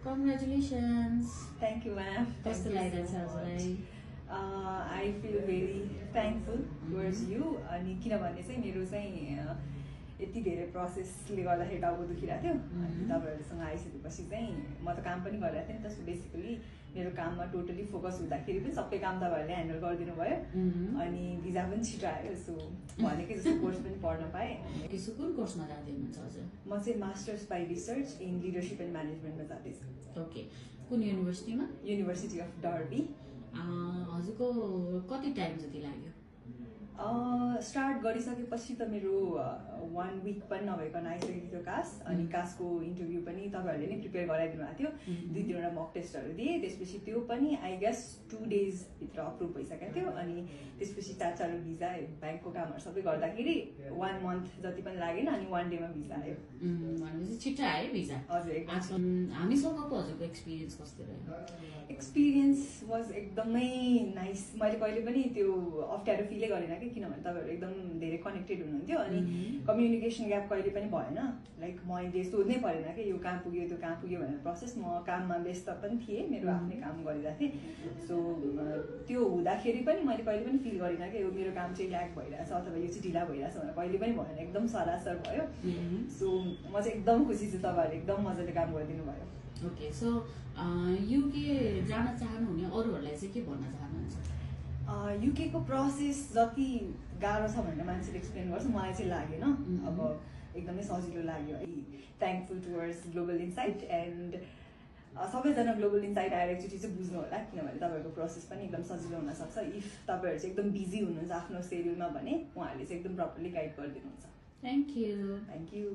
Congratulations. Thank you, ma'am. That's the light that's also I feel very thankful towards you. अनि किनभने चाहिँ मेरो चाहिँ यति धेरै प्रोसेसले गर्दाखेरि टाउको दुखिरहेको थियो अनि तपाईँहरूसँग आइसकेपछि चाहिँ म त काम पनि गरिरहेको थिएँ नि त। सो बेसिकली मेरो काममा टोटली फोकस हुँदाखेरि पनि सबै काम तपाईँहरूले ह्यान्डल गरिदिनु भयो अनि भिजा पनि छिटो आयो। सो भनेकै जस्तो कोर्स पनि पढ्न पाएँ। कुन कोर्समा जाँदै हुनुहुन्छ हजुर? म चाहिँ masters by research in leadership and म्यानेजमेन्टमा जाँदैछु। ओके, कुन युनिभर्सिटीमा? University of Derby. हजुरको कति टाइम जति लाग्यो? स्टार्ट गरिसकेपछि त मेरो 1 week पनि नभइकन आइसकेको थियो कास। अनि कासको इन्टरभ्यू पनि तपाईँहरूले नै प्रिपेयर गराइदिनु भएको थियो। 2-3वटा मक टेस्टहरू दिएँ। त्यसपछि त्यो पनि आई गेस 2 days भित्र अप्रुभ भइसकेको थियो। अनि त्यसपछि चार भिजा ब्याङ्कको कामहरू सबै गर्दाखेरि 1 month जति पनि लागेन अनि 1 day मा भिजा आयो। भनेपछि छिटो आयो भिजा? हजुर एकदम। हामीसँगको हजुरको एक्सपिरियन्स कस्तो रह्यो? एक्सपिरियन्स वाज एकदमै नाइस। मैले कहिले पनि त्यो अप्ठ्यारो फिलै गरेन कि, किनभने तपाईँहरू एकदम धेरै कनेक्टेड हुनुहुन्थ्यो अनि कम्युनिकेसन ग्याप कहिले पनि भएन। लाइक मैले सोध्नै परेन कि यो कहाँ पुग्यो त्यो कहाँ पुग्यो भनेर प्रोसेस। म काममा व्यस्त पनि थिएँ, मेरो आफ्नै काम गरिरहेको थिएँ। सो त्यो हुँदाखेरि पनि मैले कहिले पनि फिल गरिनँ कि यो मेरो काम चाहिँ ल्याग भइरहेछ अथवा यो चाहिँ ढिला भइरहेछ भनेर कहिले पनि भएन। एकदम सरासर भयो। सो म चाहिँ एकदम खुसी छु, तपाईँहरूले एकदम मजाले काम गरिदिनु भयो। ओके, सो युके जान चाहनुहुने अरूहरूलाई चाहिँ के भन्न चाहनुहुन्छ? युके को प्रोसेस जति गाह्रो छ भनेर मान्छेले एक्सप्लेन गर्छ मलाई चाहिँ लागेन। अब एकदमै सजिलो लाग्यो। Thankful towards global insight and सबैजना ग्लोबल इन्साइट आएर एकचोटि चाहिँ बुझ्नु होला, किनभने तपाईँहरूको प्रोसेस पनि एकदम सजिलो हुनसक्छ। इफ तपाईँहरू चाहिँ एकदम बिजी हुनुहुन्छ आफ्नो सेड्युलमा भने उहाँहरूले चाहिँ एकदम प्रपरली गाइड गरिदिनुहुन्छ। Thank you.